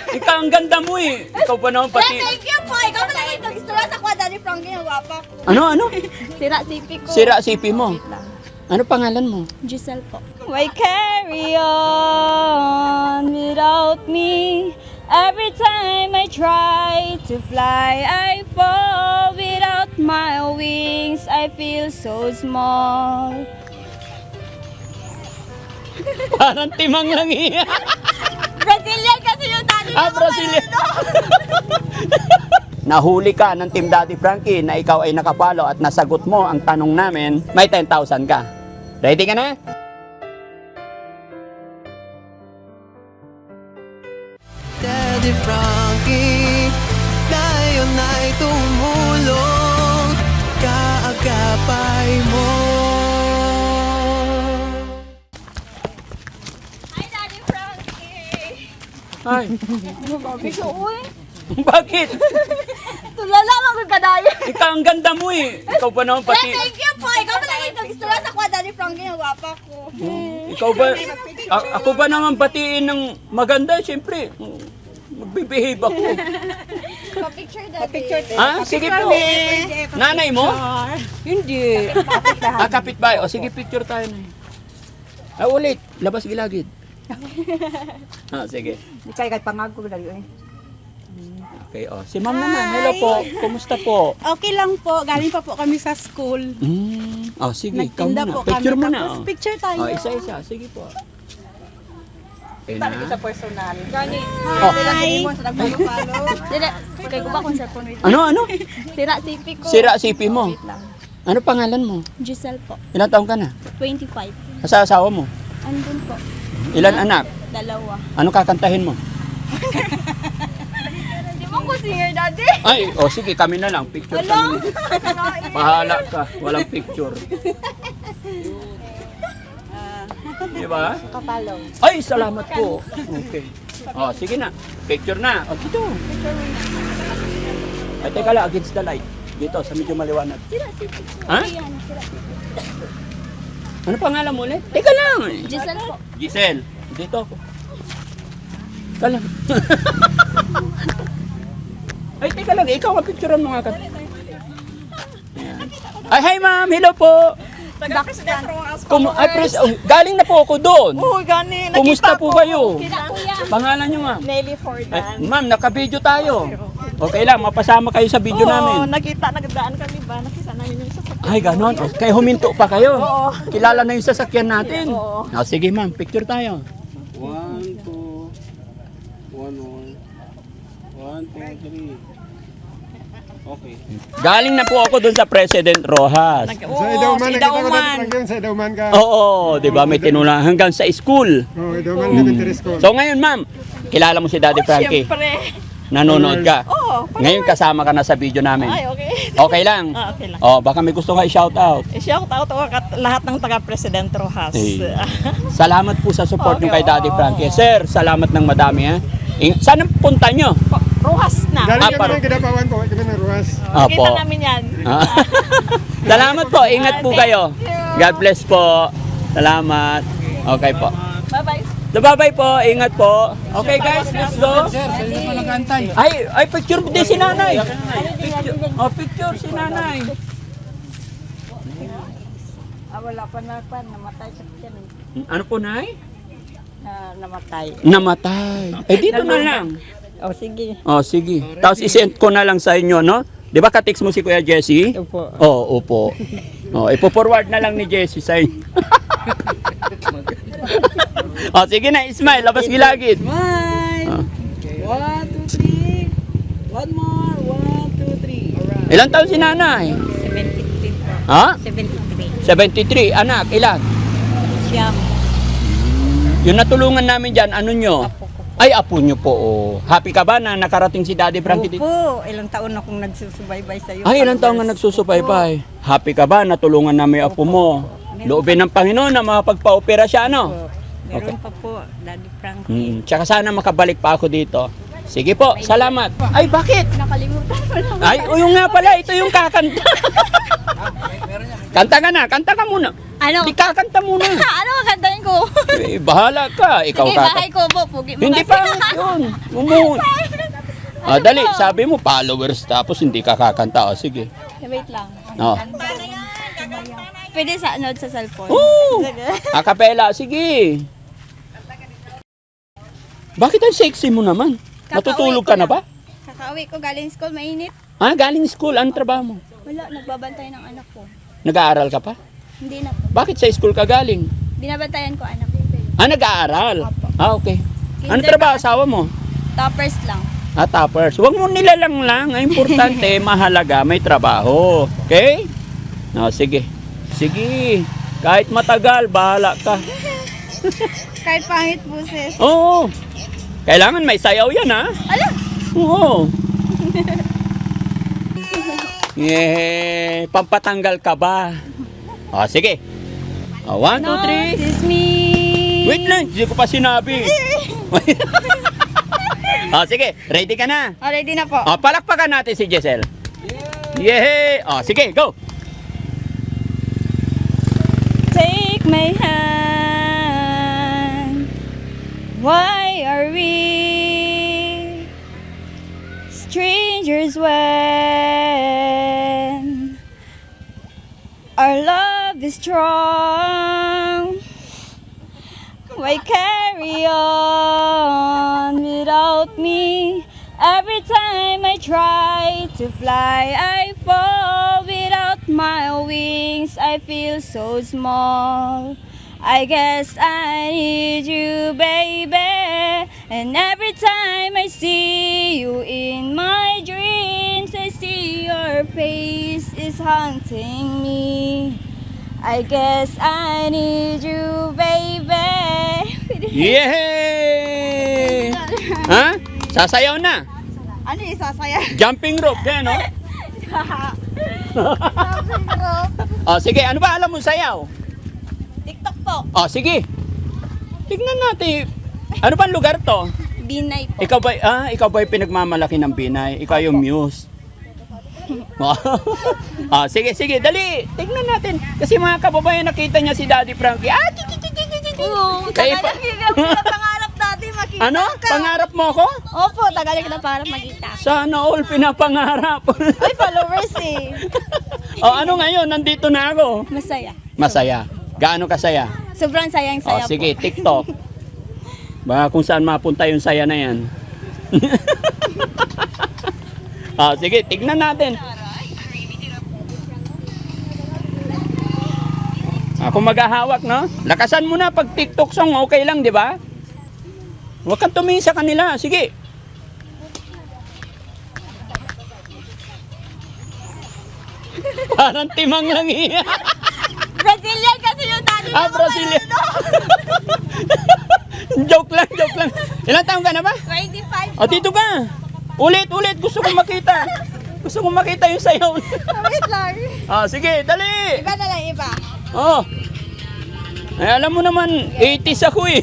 Ikaw ang ganda mo eh. Ikaw pa naman pati. Thank you po. Ikaw pala yung nag-istorya sa kwa, Daddy Frankie, ang gwapa ko. Ano? Sira sipi ko. Sira sipi mo. Ano pangalan mo? Giselle po. Why carry on without me? Every time I try to fly, I fall without my wings. I feel so small. Parang timang lang iya. Brazilian kasi yung daddy ko. Brazilian. Nahuli ka ng Team Daddy Frankie na ikaw ay nakapalo at nasagot mo ang tanong namin, may 10,000 ka. Ready ka na? Daddy Frankie, ngayon ay tumulong, kaagapay mo. Hi, Daddy Frankie. Ay, Babi ko, uy. bakit? Tulala mo kagadayo. Ikaw ang ganda mo eh. Ikaw pa naman pati. Thank you po. Ikaw pala yung nag-istorya sa kwa, Daddy Frankie, ang gwapa ko. Ikaw ba? Ako ba naman batiin ng maganda? Siyempre, magbibehave ako. Pa-picture, Daddy. Sige po. Nanay mo? Hindi. Kapitbahay. O sige, picture tayo na. Ulit. Labas gilagid. Sige. Di kaya kahit pangako ko dali. Okay, si ma'am naman. Hello po. Kumusta po? Okay lang po. Galing pa po kami sa school. Sige. Ikaw Nagtinda muna. po Picture kami. mo na. Tapos picture tayo. Isa-isa. Sige po. Okay Sabi ko na. sa personal. Gani. Hi. Mo sa nagfollow. Dili, kay ko ba kung sa phone? Ano? Sira sipi ko. Sira sipi mo. Ano pangalan mo? Giselle po. Ilang taong ka na? 25. Sa asawa mo? Andun po. Ilan anak? 2. Ano kakantahin mo? Di mo ko singer, Daddy. Ay, sige, kami na lang. Picture Hello? kami. Pahala ka. Walang picture. Di ba? Kapalo. Ay, salamat po. Okay. Sige na. Picture na. Dito. Ay, teka lang. Against the light. Dito, sa medyo maliwanag. Sira sipi ko. Ha? Ayan, sira sipi. Ano pangalan mo ulit? Teka lang. Giselle po. Giselle. Dito ako. Teka lang. Ay, teka lang. Ikaw ang picturean mo nga ka. Ayan. Ay, hi ma'am. Hello po. Galing na po ako doon. Oh, gani. Kumusta po kayo? Sira kuya. Pangalan niyo ma'am? Nelly Fordan. Ma'am, naka-video tayo. Okay lang, mapasama kayo sa video namin. Nakita, nagdaan kami ba? Nakita namin yung sasakyan. Ay, ganon. Kaya huminto pa kayo. Oo. Kilala na yung sasakyan natin. Oo. Sige ma'am, picture tayo. 1, 2, 1, 3. Okay. Galing na po ako doon sa President Rojas. Sa Idauman, nakita ko dati lang yun, sa Idauman ka. Oo, di ba? May tinula hanggang sa school. Oo, Idauman, elementary school. So ngayon ma'am, kilala mo si Daddy Frankie. Siyempre. Nanonood ka. Oo. Ngayon kasama ka na sa video namin. Ay, okay. Okay lang? Okay lang. Baka may gusto ka i-shout out. I-shout out lahat ng taga-President Rojas. Salamat po sa support nyo kay Okay, Daddy Frankie. Sir, salamat ng madami ha. Saan ang punta nyo? Rojas na. Galing kami parang- ng Kidapawan po, kami ng Ruas. Kita namin yan. Salamat po. Ingat po kayo. God bless po. Salamat. Okay po. Bye-bye. So, bye-bye po. Ingat po. Okay guys, let's go. Ay, picture din si nanay. Picture si nanay. Wala pa namatay sa tiyan. Ano po, nay? Namatay. Namatay. Dito na lang. Sige. Sige. Tapos isend ko na lang sa inyo, no? Di ba ka-text mo si Kuya Jesse? Opo. Opo. Ipo-forward na lang ni Jesse sa inyo. Sige na, smile. Labas gilagid. Smile. 1, 2, 3. One more. 1, 2, 3. Ilan taon si nanay? 73. Ha? 73. 73. Anak, ilan? Siyam. Yung natulungan namin dyan, ano nyo? Ay, apo nyo po. Happy ka ba na nakarating si Daddy Frankie dito? Opo, ilang taon akong nagsusubaybay sa iyo. Ay, ilang taon nga nagsusubaybay. Happy ka ba? Natulungan namin yung apo mo. Loobin ng Panginoon na makapagpa-opera siya, ano? Meron pa po, Daddy Frankie. Tsaka sana makabalik pa ako dito. Sige po, salamat. Ay, bakit? Nakalimutan ko lang. Ay, yung nga pala, ito yung kakanta. Kanta ka na, kanta ka muna. Ano? Hindi kakanta muna. Ano ang kantahin ko? Eh, bahala ka, ikaw Sige, kakanta. bahay ko po. Pugi mo Hindi kasi. pa, yun. Dali, sabi mo followers tapos hindi ka kakanta. O, sige. Wait lang. Oh. Pwede sa note sa cellphone. Oo. Sige. Acapella, sige. Bakit ang sexy mo naman? Matutulog ka na ba? Kakauwi ko galing school, mainit. Galing school, anong trabaho mo? Wala, nagbabantay ng anak ko. Nag-aaral ka pa? Hindi na po. Bakit sa school ka galing? Binabantayan ko anak ko. Nag-aaral? Opo. Okay. Ano Kinder trabaho pa- asawa mo? Toppers lang. Toppers. Huwag mo nilalang lang. Ang importante, mahalaga, may trabaho. Okay? No, sige. Sige. Kahit matagal, bahala ka. Kahit pangit buses. Oo. Kailangan may sayaw yan, ha? Ala! Oo. Yeah. Pampatanggal ka ba? Sige. 1, 2, 3. Notice me. Wait lang, hindi ko pa sinabi. Sige, ready ka na? Ready na po. Palakpakan natin si Giselle. Yay! Sige, go! Take my hand. Why are we strangers when our love is strong? Why carry on without me? Every time I try to fly, I fall without my wings. I feel so small. I guess I need you, baby. And every time I see you in my dreams, I see your face is haunting me. I guess I need you, baby. Yay! Ha? Sasayaw na. Ano yung sasaya? Jumping rope, yan, no? Sige, ano ba alam mo sayaw? TikTok po. Sige. Tignan natin. Ano bang lugar to? Binay po. Ikaw ba pinagmamalaki ng Binay? Ikaw yung muse. Sige, dali. Tignan natin. Kasi mga kababayan, nakita niya si Daddy Frankie. Oo, Kaya tagal na pangarap natin makita Ano? ka. Pangarap mo ako? Opo, tagal na pangarap makita. Sana all pinapangarap. Ay, followers eh. Ano ngayon? Nandito na ako. Masaya. Masaya. Gaano kasaya? Sobrang sayang-saya Sige, po. TikTok. Baka kung saan mapunta yung saya na yan. Sige, tignan natin. Ako maghahawak, no? Lakasan mo na pag TikTok song, okay lang, di ba? Huwag kang tumingin sa kanila. Sige. Parang timang lang iya. Brazilian kasi yung daddy mo. Brazilian. Joke lang. Ilang taon ka na ba? 25 po. Dito ka. Ulit. Gusto kong makita. Gusto kong makita yung sayaw. Wait lang. Sige, dali. Iba na lang, iba. Ay, alam mo naman, 80s ako eh.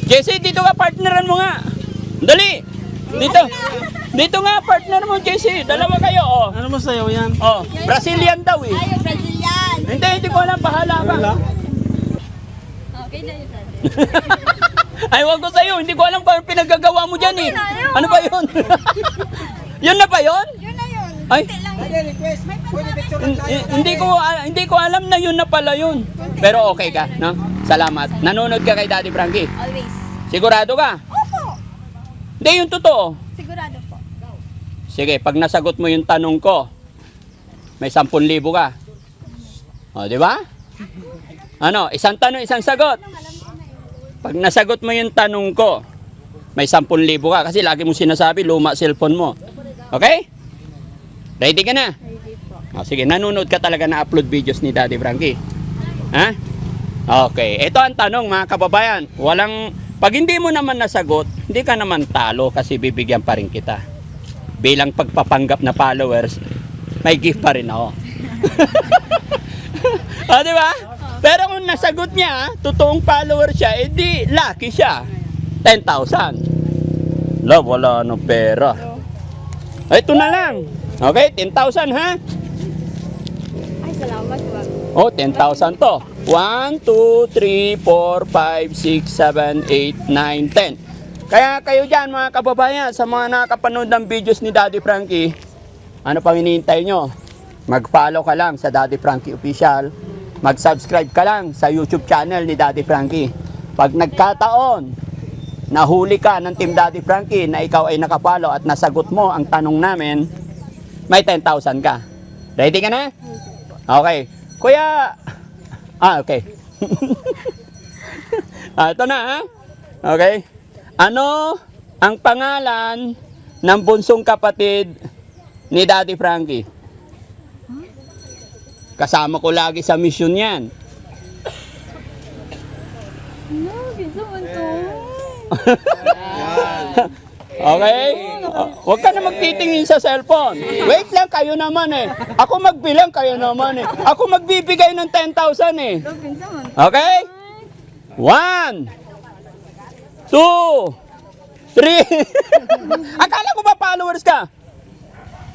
Jesse, dito ka, partneran mo nga. Dali. Dito nga, partner mo, Jesse. Dalawa kayo, Ano mo sayaw yan? Brazilian daw eh. Ay, yung Brazilian. Hindi ko alam, bahala ka. Okay na yun. Ay, wag ko sa'yo. Hindi ko alam kung anong pinagagawa mo dyan eh. Ano ba yun? Yun na ba yun? Yun na yun. Ay, request. Pwede picture hindi ko alam na yun na pala yun. Pero okay ka, no? Salamat. Nanonood ka kay Daddy Frankie. Always. Sigurado ka? Opo. Hindi, yung totoo. Sigurado po. Sige, pag nasagot mo yung tanong ko, may 10,000 ka. Di ba? Ano, isang tanong, isang sagot. Pag nasagot mo yung tanong ko, may 10,000 ka kasi lagi mo sinasabi, luma cellphone mo. Okay? Ready ka na? Ready po. Sige, nanonood ka talaga na upload videos ni Daddy Frankie. Ha? Okay, ito ang tanong mga kababayan. Pag hindi mo naman nasagot, hindi ka naman talo kasi bibigyan pa rin kita. Bilang pagpapanggap na followers, may gift pa rin ako. Di ba? Pero kung nasagot niya, totoong follower siya, edi lucky siya. 10,000. Wala no pera. Ito na lang. Okay, 10,000 ha? Ay, salamat, wag. Oh, 10,000 to. 1, 2, 3, 4, 5, 6, 7, 8, 9, 10. Kaya kayo dyan mga kababayan, sa mga nakapanood ng videos ni Daddy Frankie, ano pang hinihintay nyo? Mag-follow ka lang sa Daddy Frankie Official. Mag-subscribe ka lang sa YouTube channel ni Daddy Frankie. Pag nagkataon, nahuli ka ng Team Daddy Frankie na ikaw ay nakapalo at nasagot mo ang tanong namin, may 10,000 ka. Ready ka na? Okay. Kuya, okay. Ito na ha. Okay. Ano ang pangalan ng bunsong kapatid ni Daddy Frankie? Kasama ko lagi sa mission yan. No, gusto mo to. Okay? Huwag ka na magtitingin sa cellphone. Wait lang, kayo naman eh. Ako magbilang, kayo naman eh. Ako magbibigay ng 10,000 eh. Okay? 1, 2, 3. Akala ko ba followers ka?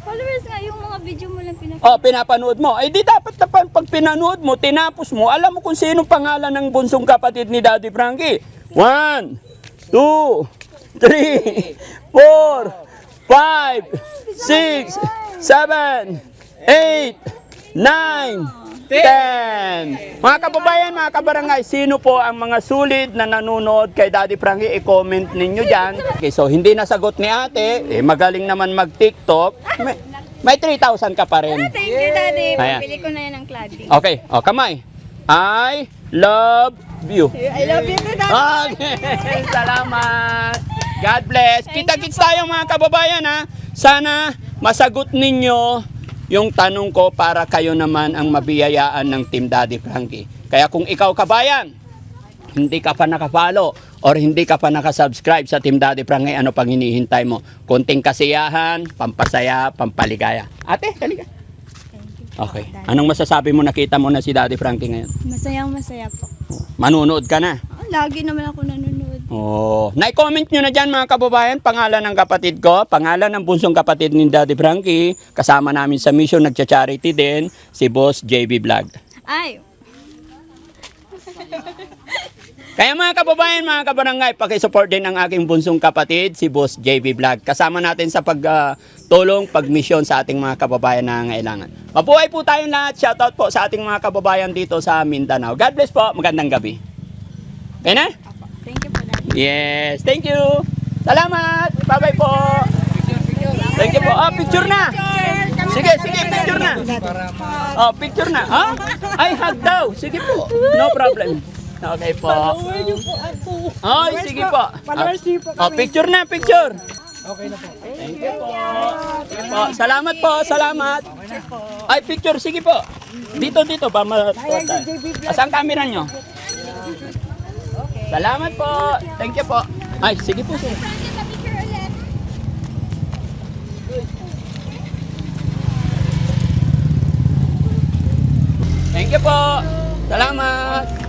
Followers nga, yung mga video mo lang Oh, pinapanood mo. Eh di dapat na pag pinanood mo, tinapos mo, alam mo kung sino pangalan ng bunsong kapatid ni Daddy Frankie. 1, 2, 3, 4, 5, 6, 7, 8, 9, 10. Mga kababayan, mga kabarangay, sino po ang mga sulit na nanonood kay Daddy Frankie? I-comment ninyo dyan. Okay, so hindi nasagot ni ate, magaling naman mag-TikTok. May 3,000 ka pa rin. Thank you, Daddy. Ayan. Pabili ko na yan ng cladding. Okay, kamay. I love you. I love you too, Daddy. Okay, salamat. God bless. Kita-kits tayo mga kababayan ha. Sana masagot ninyo yung tanong ko para kayo naman ang mabiyayaan ng Team Daddy Frankie. Kaya kung ikaw kabayan, hindi ka pa nakapalo or hindi ka pa nakasubscribe sa Team Daddy Frankie, ano pang hinihintay mo? Konting kasiyahan, pampasaya, pampaligaya. Ate, halika. Okay. Anong masasabi mo, nakita mo na si Daddy Frankie ngayon? Masayang masaya po. Manunood ka na. Lagi naman ako nanonood. Oh, na-comment nyo na dyan mga kababayan, pangalan ng kapatid ko, pangalan ng bunsong kapatid ni Daddy Frankie, kasama namin sa mission, nagcha-charity din, si Boss JB Vlog. Ay, Kaya mga kababayan, mga kabarangay, pakisupport din ang aking bunsong kapatid, si Boss JB Vlog. Kasama natin sa pagtulong, pagmisyon sa ating mga kababayan na nangailangan. Mabuhay po tayong lahat, shoutout po sa ating mga kababayan dito sa Mindanao. God bless po, magandang gabi. Okay na? thank you po, Daddy. Yes, thank you. Salamat. Bye-bye po. Thank you po. Picture na. Sige, picture na. Picture na. Ay, hug daw. Sige po. No problem. Okay po. Ay, sige po. Picture na, picture. Okay na po. Thank you po. Sige po. Salamat po, salamat. Ay, picture, sige po. Dito, ba? Asan camera nyo? Salamat po. Thank you po. Ay, sige po, sir. Thank you po. Salamat.